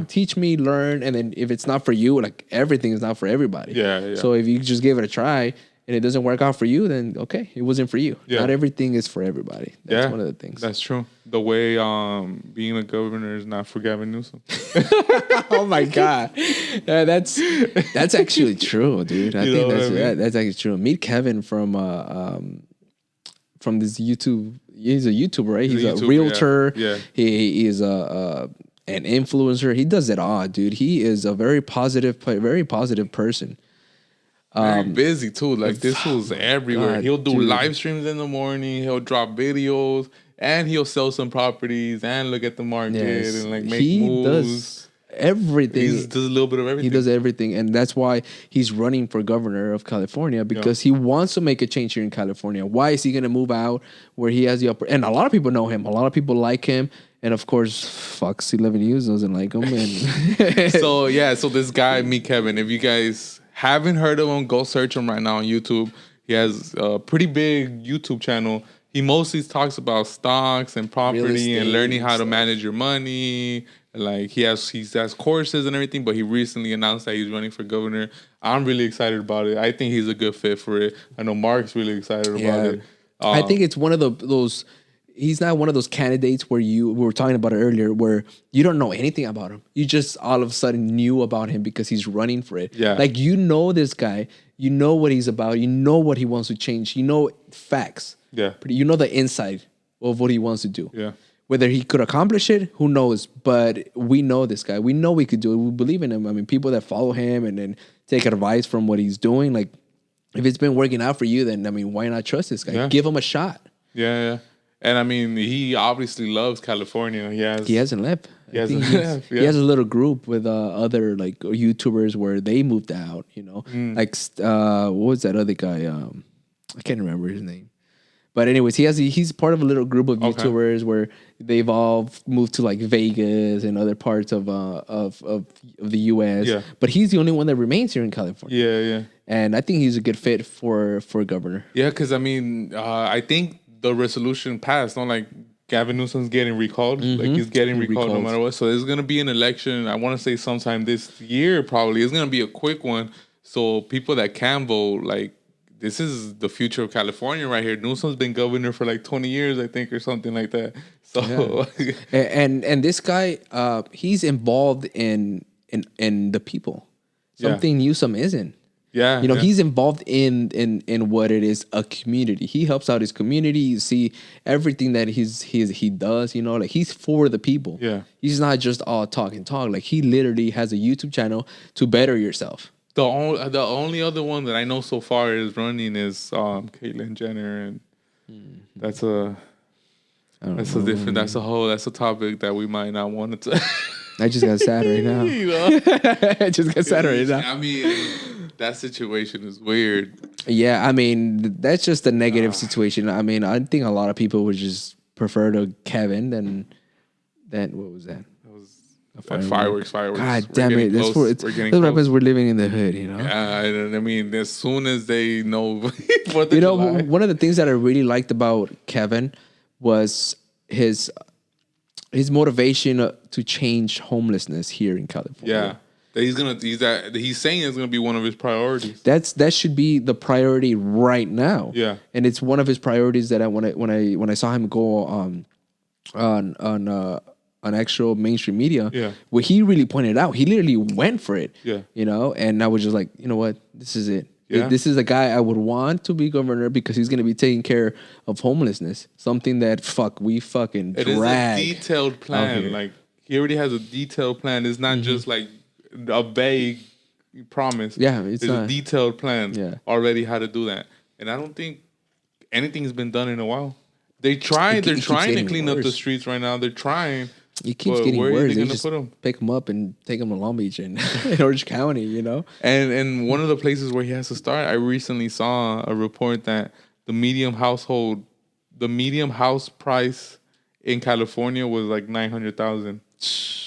Teach me, learn, and then if it's not for you, like everything is not for everybody. Yeah. So if you just give it a try and it doesn't work out for you, then okay, it wasn't for you. Yeah. Not everything is for everybody. That's one of the things. That's true. The way being a governor is not for Gavin Newsom. Oh my God, that's actually true, dude. I think that's actually true. Meet Kevin from this YouTube. He's a YouTuber, right? He's a realtor. Yeah. He is an influencer. He does it all, dude. He is a very positive person. Very busy too. Like this was everywhere. God, he'll do live streams in the morning. He'll drop videos, and he'll sell some properties and look at the market and like make moves. Does everything. He does a little bit of everything. He does everything, and that's why he's running for governor of California, because he wants to make a change here in California. Why is he going to move out where he has the upper? And a lot of people know him. A lot of people like him. And of course, Fox 11 News doesn't like him. And so this guy, Meet Kevin, if you guys haven't heard of him, go search him right now on YouTube. He has a pretty big YouTube channel. He mostly talks about stocks and property and learning how to manage your money. Like he has courses and everything, but he recently announced that he's running for governor. I'm really excited about it. I think he's a good fit for it. I know Mark's really excited about it. I think it's one of those. He's not one of those candidates where we were talking about it earlier, where you don't know anything about him. You just all of a sudden knew about him because he's running for it. Yeah. Like, you know this guy. You know what he's about. You know what he wants to change. You know facts. Yeah. You know the inside of what he wants to do. Yeah. Whether he could accomplish it, who knows? But we know this guy. We know we could do it. We believe in him. I mean, people that follow him and then take advice from what he's doing, like, if it's been working out for you, then, I mean, why not trust this guy? Yeah. Give him a shot. Yeah. And I mean, he obviously loves California. He hasn't left. He has a little group with other like YouTubers where they moved out. You know, like what was that other guy? I can't remember his name. But anyways, he's part of a little group of YouTubers where they've all moved to like Vegas and other parts of the US. Yeah. But he's the only one that remains here in California. Yeah. And I think he's a good fit for governor. Yeah, because I mean, I think the resolution passed. Not like Gavin Newsom's getting recalled. Like he's getting recalled no matter what. So there's gonna be an election. I want to say sometime this year. Probably it's gonna be a quick one. So people that can vote, like, this is the future of California right here. Newsom's been governor for like 20 years, I think, or something like that. So and this guy, he's involved in the people. Something Newsom isn't. Yeah, he's involved in what it is, a community. He helps out his community. You see everything that he does. Like, he's for the people. Yeah, he's not just all talk and talk. Like, he literally has a YouTube channel to better yourself. The only other one that I know so far is running is Caitlyn Jenner, and that's a different. That's a topic that we might not want to. I just got sad right now. I just got sad right now. I mean, that situation is weird. Yeah, I mean, that's just a negative situation. I mean, I think a lot of people would just prefer to Kevin than what was that? Fireworks. God damn it! That's what happens. We're living in the hood, Yeah, I mean, as soon as they know what the one of the things that I really liked about Kevin was his motivation to change homelessness here in California. Yeah, he's saying it's gonna be one of his priorities. That should be the priority right now. Yeah, and it's one of his priorities that when I saw him go on actual mainstream media, where he really pointed out, he literally went for it. Yeah, and I was just like, you know what, this is it. Yeah. This is a guy I would want to be governor because he's going to be taking care of homelessness, something that we fucking drag. It is a detailed plan. Like, he already has a detailed plan. It's not just like a vague promise. Yeah, it's a detailed plan already how to do that. And I don't think anything's been done in a while. They're trying to clean up the streets right now. They're trying. It keeps getting worse. Where are they going to put them? Pick them up and take them to Long Beach and in Orange County, And one of the places where he has to start, I recently saw a report that the medium house price in California was like $900,000.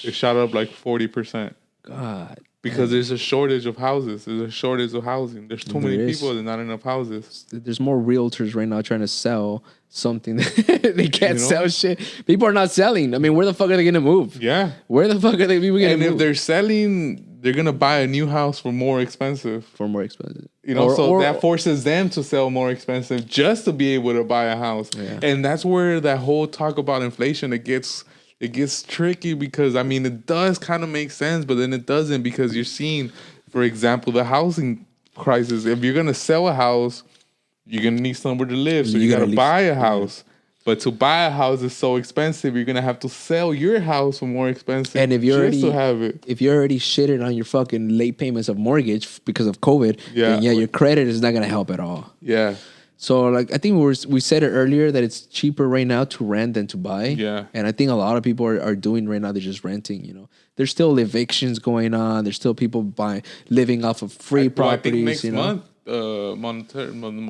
It shot up like 40%. God. Because there's a shortage of houses. There's a shortage of housing. There's too many people. There's not enough houses. There's more realtors right now trying to sell something that they can't sell shit. People are not selling. I mean, where the fuck are they going to move? Yeah. Where the fuck are they going to move? And if they're selling, they're going to buy a new house for more expensive. So that forces them to sell more expensive just to be able to buy a house. Yeah. And that's where that whole talk about inflation, it gets tricky because, I mean, it does kind of make sense, but then it doesn't because you're seeing, for example, the housing crisis. If you're going to sell a house, you're going to need somewhere to live. So you got to buy a house. But to buy a house is so expensive, you're going to have to sell your house for more expensive and if you're to have it. If you're already shitting on your fucking late payments of mortgage because of COVID, then your credit is not going to help at all. Yeah. So, like, I think we said it earlier that it's cheaper right now to rent than to buy. Yeah. And I think a lot of people are doing right now, they're just renting, There's still evictions going on. There's still people living off of free properties. I think next month,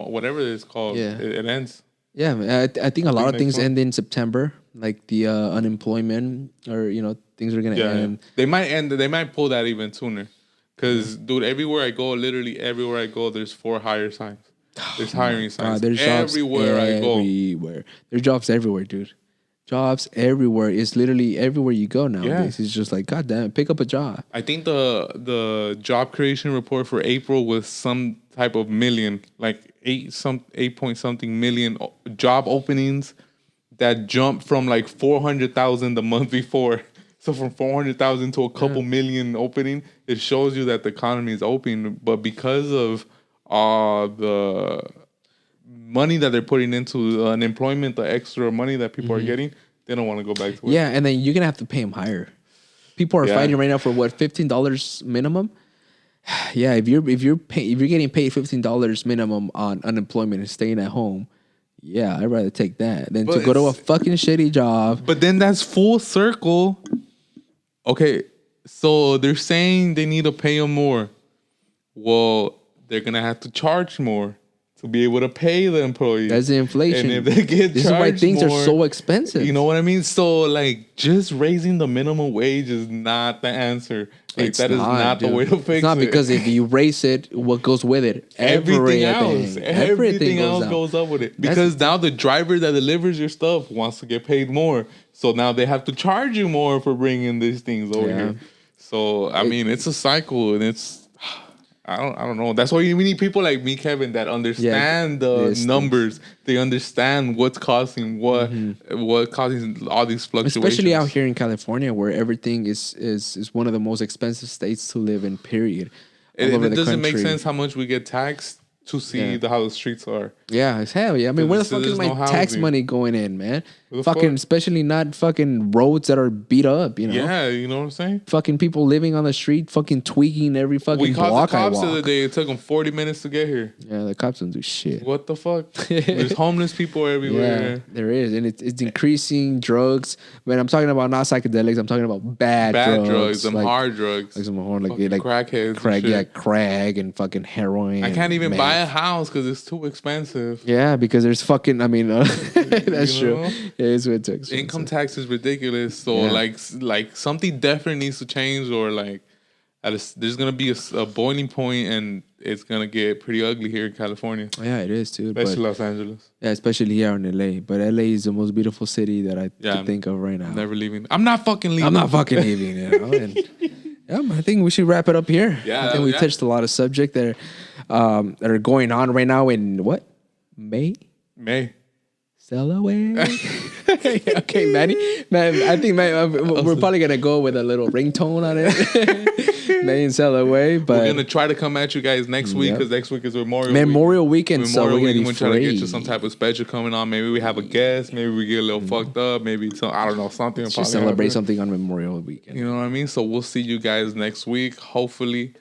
whatever it's called, it ends. Yeah, I think a lot of things end in September, like the unemployment or, things are going to end. They might pull that even sooner. Because, dude, everywhere I go, literally everywhere I go, there's 4 hire signs. There's hiring signs. There's everywhere I go. Everywhere. There's jobs everywhere, dude. Jobs everywhere. It's literally everywhere you go nowadays. Yeah. It's just like, God damn, pick up a job. I think the job creation report for April was some type of million, like 8 point something million job openings that jumped from like 400,000 the month before. So from 400,000 to a couple million opening, it shows you that the economy is open. But because of the money that they're putting into unemployment, the extra money that people are getting, they don't want to go back to work. Yeah, and then you're gonna have to pay them higher. People are fighting right now for what, $15 minimum? Yeah, if you're getting paid $15 minimum on unemployment and staying at home, yeah, I'd rather take that than to go to a fucking shitty job. But then that's full circle. Okay, so they're saying they need to pay them more. Well, they're gonna have to charge more to be able to pay the employees. That's the inflation. And if they get this is why things are so expensive. You know what I mean? So like, just raising the minimum wage is not the answer. Like, it's not the way to fix it. It's not, because if you raise it, what goes with it? Everything else goes up with it. Because now the driver that delivers your stuff wants to get paid more. So now they have to charge you more for bringing these things over here. So I mean, it's a cycle, and it's I don't know. That's why we need people like me, Kevin, that understand the numbers. They understand what's causing what causing all these fluctuations. Especially out here in California, where everything is one of the most expensive states to live in. Period. It doesn't make sense how much we get taxed to see how the streets are. Yeah, it's hell yeah. I mean, where the fuck is my tax money going in, man? Fucking, especially not fucking roads that are beat up, you know? Yeah, you know what I'm saying? Fucking people living on the street, fucking tweaking every fucking block I walk. We called the cops the other day. It took them 40 minutes to get here. Yeah, the cops don't do shit. What the fuck? There's homeless people everywhere. Yeah, there is. And it's increasing drugs. When I'm talking about not psychedelics, I'm talking about bad drugs. Some hard drugs. Like some hard, like crackheads. Crack and fucking heroin. I can't even buy a house because it's too expensive. Yeah, because there's fucking, I mean, that's true. Yeah, it's way too expensive. Income tax is ridiculous. So like something definitely needs to change, or like there's gonna be a boiling point, and it's gonna get pretty ugly here in California. Yeah, it is too. Especially Los Angeles. Yeah, especially here in LA. But LA is the most beautiful city that I can think of right now. I'm never leaving. I'm not fucking leaving. I'm not fucking leaving. You know. And, I think we should wrap it up here. Yeah, I think we touched a lot of subjects that are going on right now in what? May. Sell away. Okay, Manny. Man, I think we're probably gonna go with a little ringtone on it. May and sell away, but we're gonna try to come at you guys next week, because next week is Memorial Weekend. So we're gonna try to get you some type of special coming on. Maybe we have a guest. Maybe we get a little fucked up. Maybe I don't know, something. Let's just celebrate something on Memorial Weekend. You know what I mean? So we'll see you guys next week. Hopefully.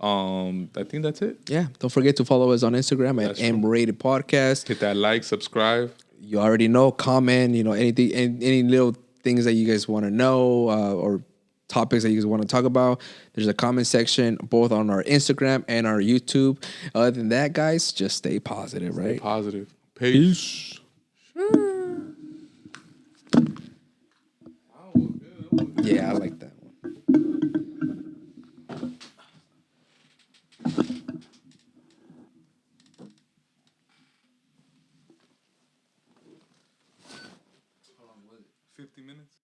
I think that's it. Yeah. Don't forget to follow us on Instagram at M-Rated Podcast. Hit that like, subscribe. You already know, comment, anything, any little things that you guys want to know, or topics that you guys want to talk about. There's a comment section both on our Instagram and our YouTube. Other than that, guys, just stay positive, right? Stay positive. Peace. Yeah, I like that.